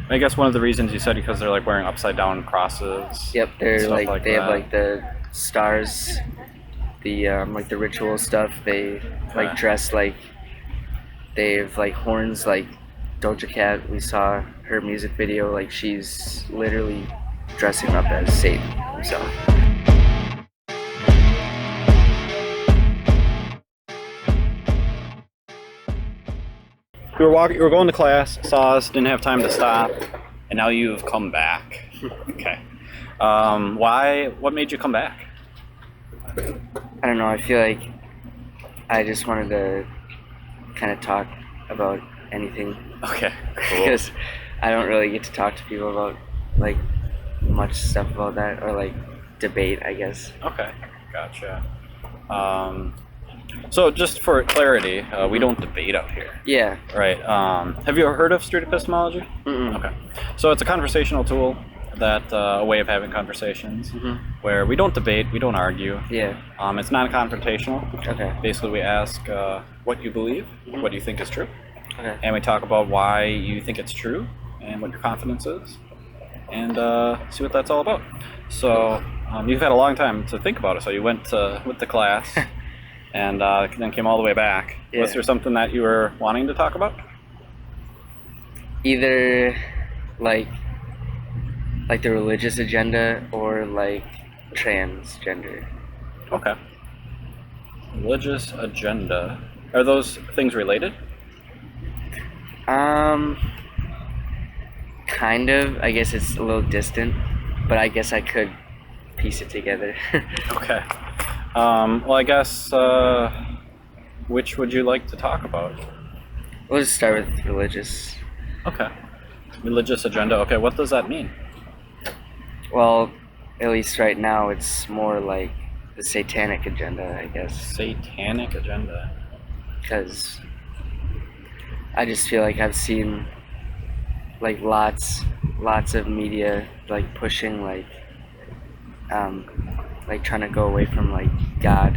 I guess one of the reasons you said because they're like wearing upside down crosses. Yep, they're Stuff like they have that. like the stars, the like the ritual stuff. They like Okay. dress like they have like horns like Doja Cat. We saw her music video. Like she's literally dressing up as Satan himself. You were going to class, saw us, didn't have time to stop, and now you've come back. Okay. Why? What made you come back? I don't know. I feel like I just wanted to kind of talk about anything Okay. Cool. because I don't really get to talk to people about like much stuff about that or like debate, I guess. Okay. Gotcha. So just for clarity, we don't debate out here. Yeah. Right. Have you ever heard of street epistemology? Mm-mm. Okay. So it's a conversational tool that a way of having conversations Mhm. where we don't debate, we don't argue. Yeah. It's non-confrontational. Okay. Basically, we ask what you believe, Mhm. what you think is true, Okay. and we talk about why you think it's true and what your confidence is, and see what that's all about. So you've had a long time to think about it. So you went to class, and then came all the way back. Yeah. Was there something that you were wanting to talk about? Either like the religious agenda or like transgender. Okay. Religious agenda. Are those things related? Kind of. I guess it's a little distant, but I guess I could piece it together. Okay. Well, I guess which would you like to talk about? We'll just start with religious. Okay. Religious agenda. Okay, what does that mean? Well, at least right now, it's more like the satanic agenda, I guess, Satanic agenda. because I just feel like I've seen like lots of media like pushing like trying to go away from like God,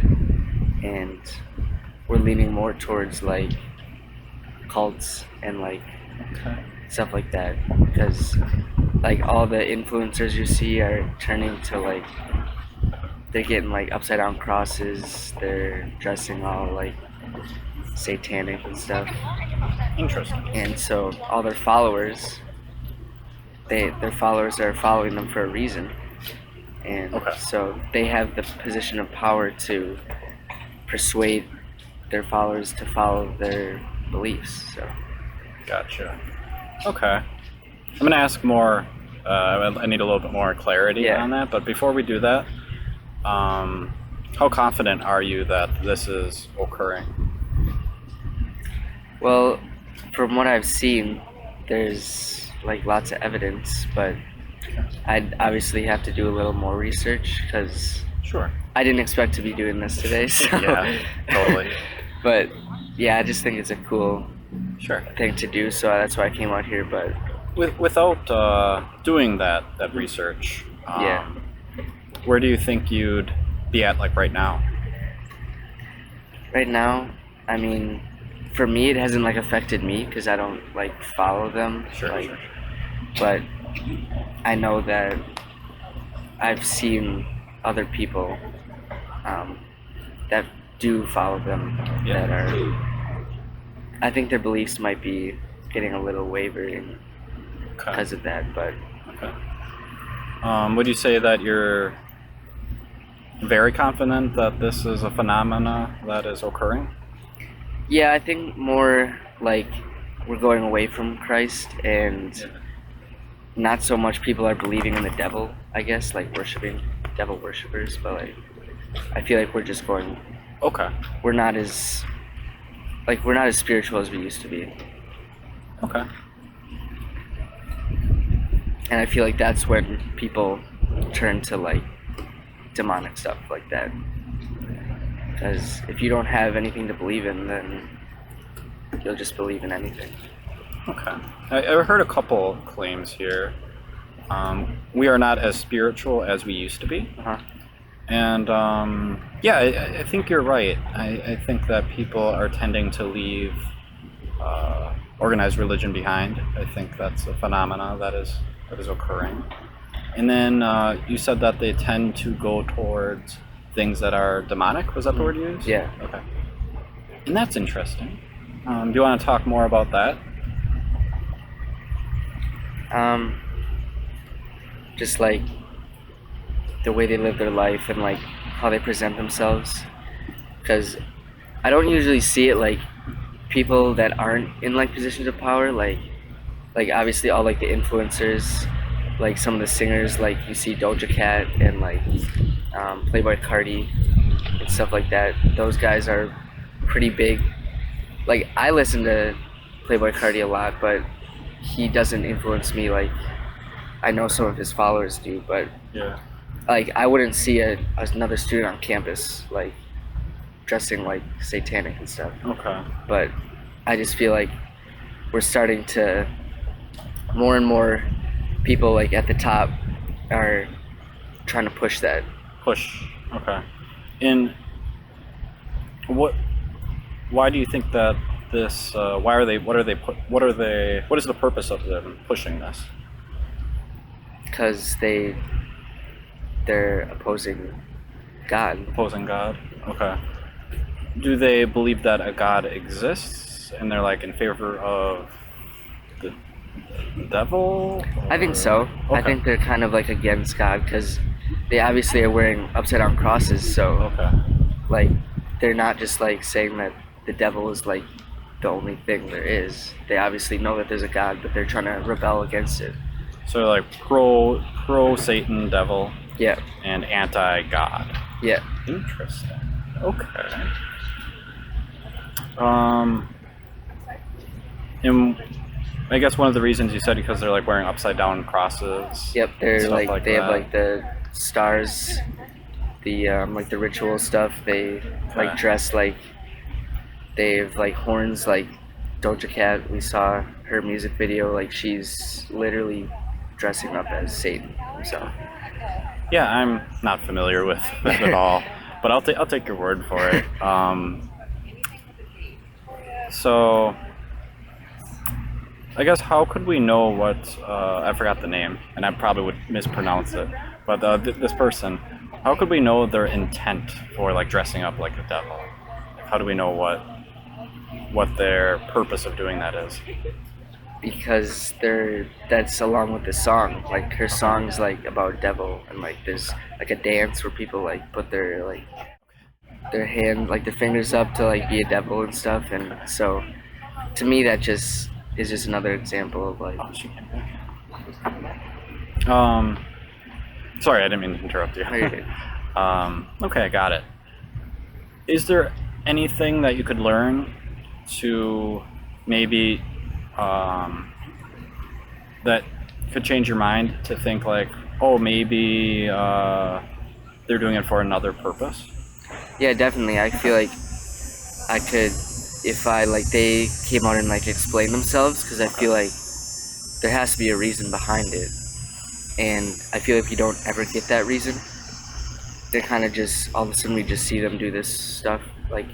and we're leaning more towards like cults and like Okay. stuff like that, because like all the influencers you see are turning to like they're getting like upside down crosses, they're dressing all like satanic and stuff, Interesting. and so all their followers their followers are following them for a reason, and Okay. so they have the position of power to persuade their followers to follow their beliefs. So Gotcha. Okay. I'm gonna ask more. I need a little bit more clarity Yeah. on that, but before we do that, how confident are you that this is occurring? well, from what I've seen, there's like lots of evidence, but I'd obviously have to do a little more research because Sure. I didn't expect to be doing this today. So. Yeah, totally. But yeah, I just think it's a cool Sure. thing to do, so that's why I came out here. But Without doing that research, Yeah. where do you think you'd be at like right now? right now, I mean, for me, it hasn't like affected me because I don't like follow them. Sure. Like, Sure. but I know that I've seen other people that do follow them Yeah. that are. I think their beliefs might be getting a little wavering Okay. because of that, but Okay. Would you say that you're very confident that this is a phenomena that is occurring? yeah, I think more like we're going away from Christ, and not so much people are believing in the devil, I guess, like worshiping devil worshippers, but like I feel like we're just going Okay. we're not as spiritual as we used to be. Okay. And I feel like that's when people turn to like demonic stuff like that. Because if you don't have anything to believe in, then you'll just believe in anything. Okay. I heard a couple claims here. We are not as spiritual as we used to be. Uh-huh. And yeah, I think you're right. I think that people are tending to leave organized religion behind. I think that's a phenomena that is occurring. And then you said that they tend to go towards things that are demonic. Was that the word you used? Yeah. Okay. And that's interesting. Do you want to talk more about that? Just like the way they live their life and like how they present themselves. Because I don't usually see it like people that aren't in like positions of power, like obviously all like the influencers, like some of the singers, like you see Doja Cat and like Playboy Cardi and stuff like that. Those guys are pretty big. Like I listen to Playboy Cardi a lot, but he doesn't influence me like I know some of his followers do. But Yeah. like I wouldn't see another student on campus like dressing like Satanic and stuff. Okay. But I just feel like we're starting to more and more people like at the top are trying to push that. Push. Okay. And why do you think that this? What is the purpose of them pushing this? Because they're opposing God. Opposing God. Okay. Do they believe that a God exists and they're like in favor of the devil? I think so. Okay. I think they're kind of like against God because they obviously are wearing upside down crosses. So Okay. like they're not just like saying that the devil is like the only thing there is. They obviously know that there's a God, but they're trying to rebel against it. So like pro Satan devil Yeah. and anti God. Yeah. Interesting. Okay. And I guess one of the reasons you said because they're like wearing upside down crosses. Yep. They're stuff like they have that. like the stars, the like the ritual stuff. They like Okay. dress like they have like horns like Doja Cat. We saw her music video. Like she's literally dressing up as Satan himself. Yeah, I'm not familiar with it at all, but I'll take your word for it. So I guess how could we know what I forgot the name, and I probably would mispronounce it, but this person, how could we know their intent for like dressing up like the devil? How do we know what their purpose of doing that is? Because that's along with the song. Like her song's like about devil and like there's like a dance where people like put their like their hand like their fingers up to like be a devil and stuff, and so to me that just is just another example of like Oh, she came back. Sorry, I didn't mean to interrupt you. No, you're good. Okay, I got it. Is there anything that you could learn to maybe that could change your mind to think like, oh, maybe they're doing it for another purpose? Yeah, definitely. I feel like I could if I like they came out and like explained themselves, because I feel like there has to be a reason behind it, and I feel if you don't ever get that reason, they're kind of just all of a sudden we just see them do this stuff like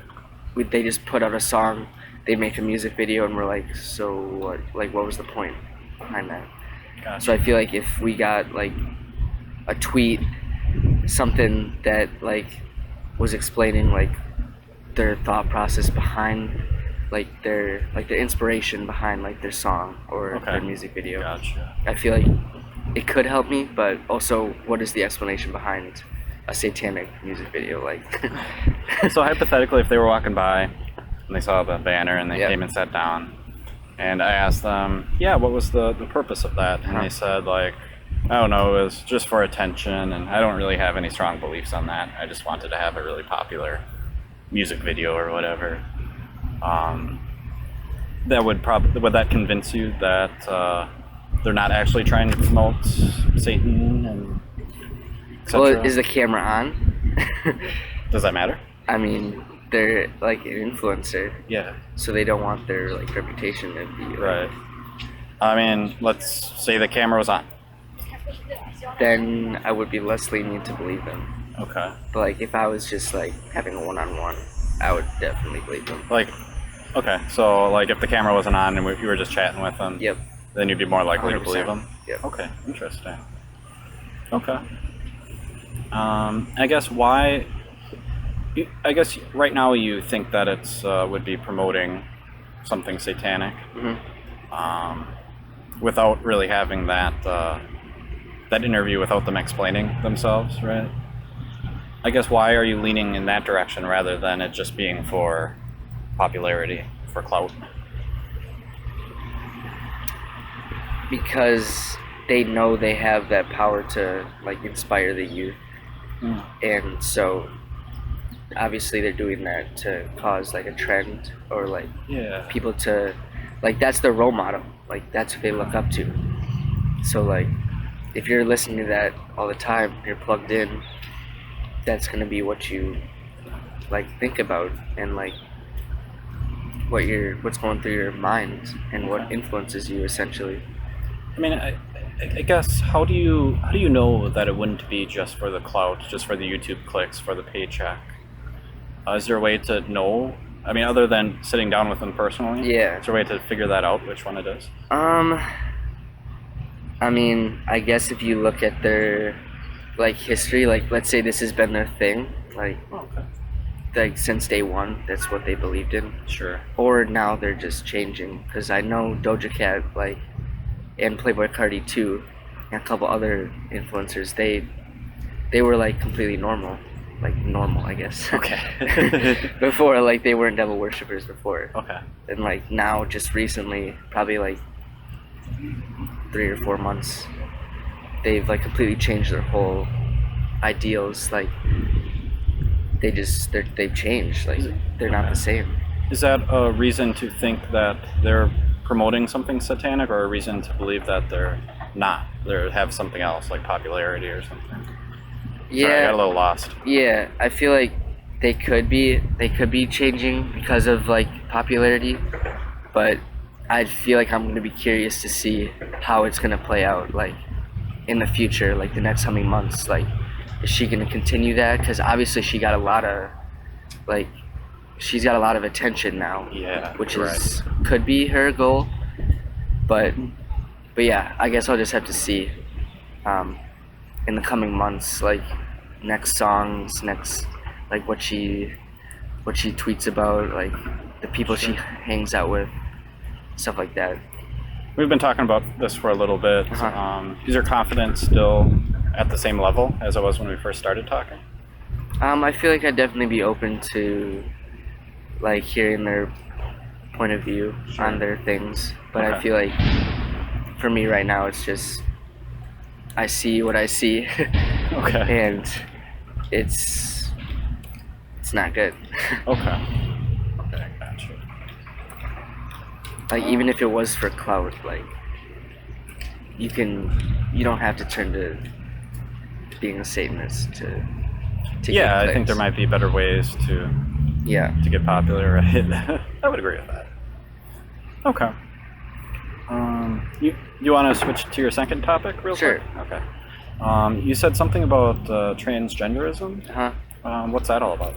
they just put out a song, they make a music video, and we're like, so what? Like, what was the point behind that? Gotcha. So I feel like if we got like a tweet, something that like was explaining like their thought process behind like their inspiration behind like their song or Okay. their music video. Gotcha. I feel like it could help me, but also what is the explanation behind a satanic music video? Like So hypothetically, if they were walking by and they saw the banner and they Yep. came and sat down, and I asked them, yeah, what was the purpose of that? And they said, like, I don't know, it was just for attention, and I don't really have any strong beliefs on that. I just wanted to have a really popular music video or whatever. Would that convince you that they're not actually trying to promote Satan and etc.? well, is the camera on? Does that matter? I mean, they're like an influencer, Yeah. so they don't want their like reputation to be like, Right. I mean, let's say the camera was on. then I would be less lenient to believe them. Okay. But like if I was just like having a one-on-one, I would definitely believe them. Like, Okay, so like if the camera wasn't on and you were just chatting with them, Yep. then you'd be more likely to 100%. believe them. Yep. Okay, interesting. Okay. I guess why? I guess right now you think that it's would be promoting something satanic, without really having that interview, without them explaining themselves, right? I guess why are you leaning in that direction rather than it just being for popularity, for clout? Because they know they have that power to like inspire the youth, and so obviously they're doing that to cause like a trend or like people to like that's their role model, like that's what they look up to. So like if you're listening to that all the time, you're plugged in, that's gonna be what you like think about and like what's going through your mind and what influences you essentially. I mean, I guess how do you know that it wouldn't be just for the clout, just for the YouTube clicks, for the paycheck? Is there a way to know? I mean, other than sitting down with them personally? Yeah. Is there a way to figure that out, which one it is? I mean, I guess if you look at their like history, like let's say this has been their thing, like like since day one, that's what they believed in. Sure. Or now they're just changing, because I know Doja Cat, like, and Playboy Cardi too, and a couple other influencers, they were like completely normal, I guess. Okay. Before, like they weren't devil worshippers before. Okay. And like now, just recently, probably like 3 or 4 months, they've like completely changed their whole ideals. Like they've changed. Like they're not the same. Is that a reason to think that they're promoting something satanic, or a reason to believe that they're not? They have something else, like popularity or something? Yeah. Sorry, I got a little lost. Yeah, I feel like they could be changing because of like popularity, but I feel like I'm going to be curious to see how it's going to play out, like in the future, like the next coming months. Like, is she going to continue that? Because obviously she's got a lot of attention now. Yeah, which right. is could be her goal, but yeah, I guess I'll just have to see in the coming months, like next songs, like what she tweets about, like the people she hangs out with, stuff like that. We've been talking about this for a little bit. Is your confidence still at the same level as it was when we first started talking? I feel like I'd definitely be open to like hearing their point of view on their things, but I feel like for me right now it's just I see what I see. And it's not good. Okay, gotcha. Like even if it was for clout, like you don't have to turn to being a Satanist to yeah, I think there might be better ways to get popular, right? I would agree with that. Okay. You want to switch to your second topic real quick? Okay. You said something about transgenderism. What's that all about?